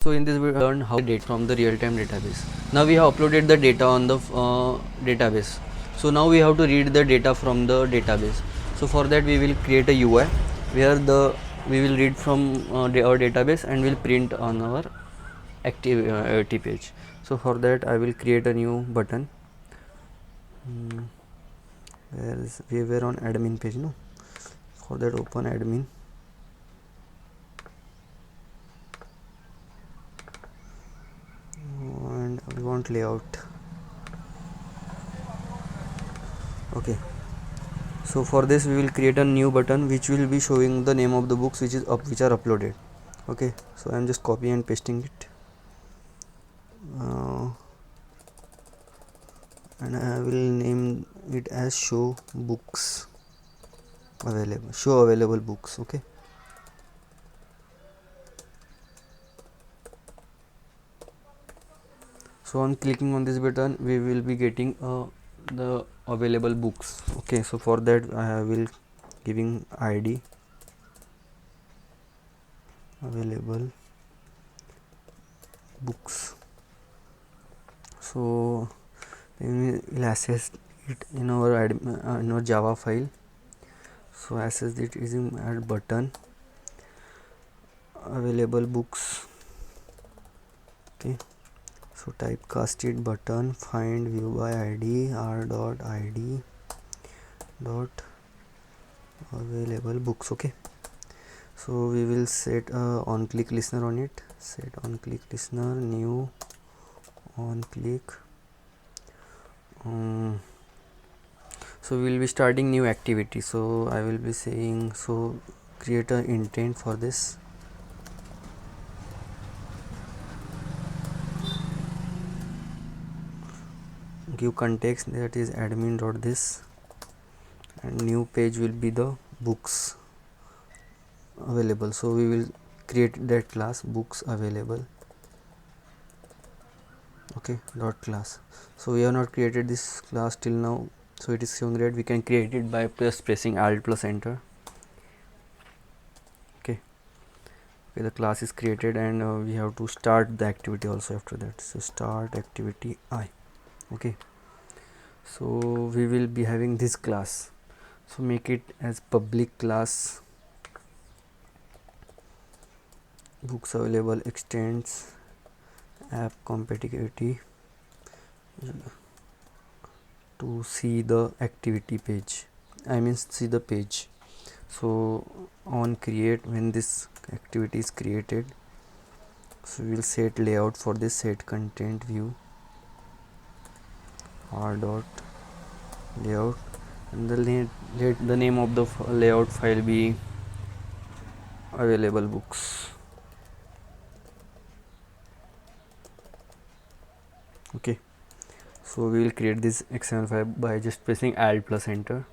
So in this we learned how to data from the real-time database. Now we have uploaded the data on the database. So now we have to read the data from the database. So for that we will create a UI where we will read from our database and will print on our activity page. So for that I will create a new button. We were on admin page, no? For that open admin. And we want layout. Okay, so for this we will create a new button which will be showing the name of the books which are uploaded. Okay, so I am just copy and pasting it, and I will name it as show available books. Okay, so on clicking on this button we will be getting the available books. Okay, so for that I will giving id available books. So we will access it in our Java file. So access it is in add button available books. Okay, so typecast it button find view by id r dot id dot available books. Okay, so we will set on click listener on it. Set on click listener new on click. So we will be starting new activity. So I will be saying, so create an intent for this. Give context, that is admin dot this, and new page will be the books available. So we will create that class books available. Okay, dot class. So we have not created this class till now, so it is showing red. We can create it by just pressing alt plus enter. Okay, the class is created, and we have to start the activity also after that. So start activity I. Okay, so we will be having this class, so make it as public class books available extends app compatibility to see the activity page, I mean see the page. So on create, when this activity is created, so we will set layout for this. Set content view r dot layout, and let the name of the layout file be available books. Okay, so we will create this XML file by just pressing alt plus enter.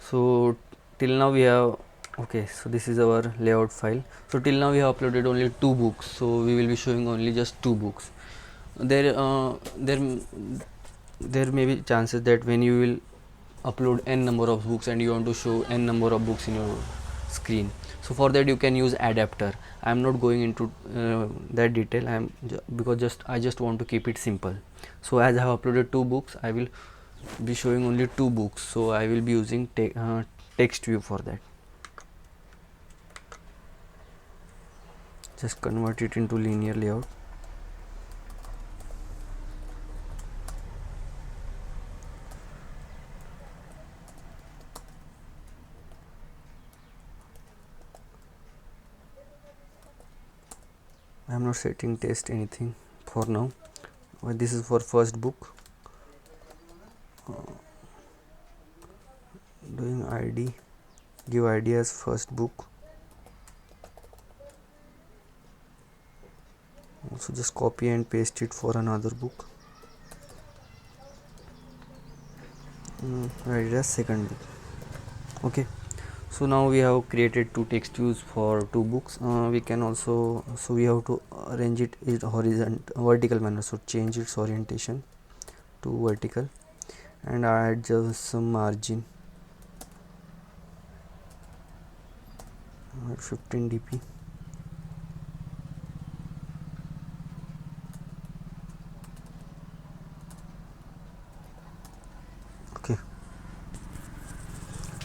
So till now we have, okay, so this is our layout file. So till now we have uploaded only 2 books, so we will be showing only just 2 books. There may be chances that when you will upload n number of books and you want to show n number of books in your screen, so for that you can use adapter. I am not going into that detail, because I just want to keep it simple. So as I have uploaded 2 books, I will be showing only 2 books, so I will be using text view for that. Just convert it into linear layout. I am not setting test anything for now. This is for first book. Doing id, give id as first book. So just copy and paste it for another book. Write it as second book. Okay, so now we have created 2 text views for 2 books. We can also, so we have to arrange it in vertical manner. So change its orientation to vertical and add just some margin. 15 dp. Okay,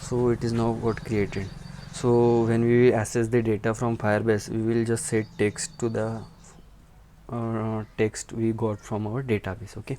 so it is now got created. So when we access the data from Firebase, we will just set text to the text we got from our database. Okay.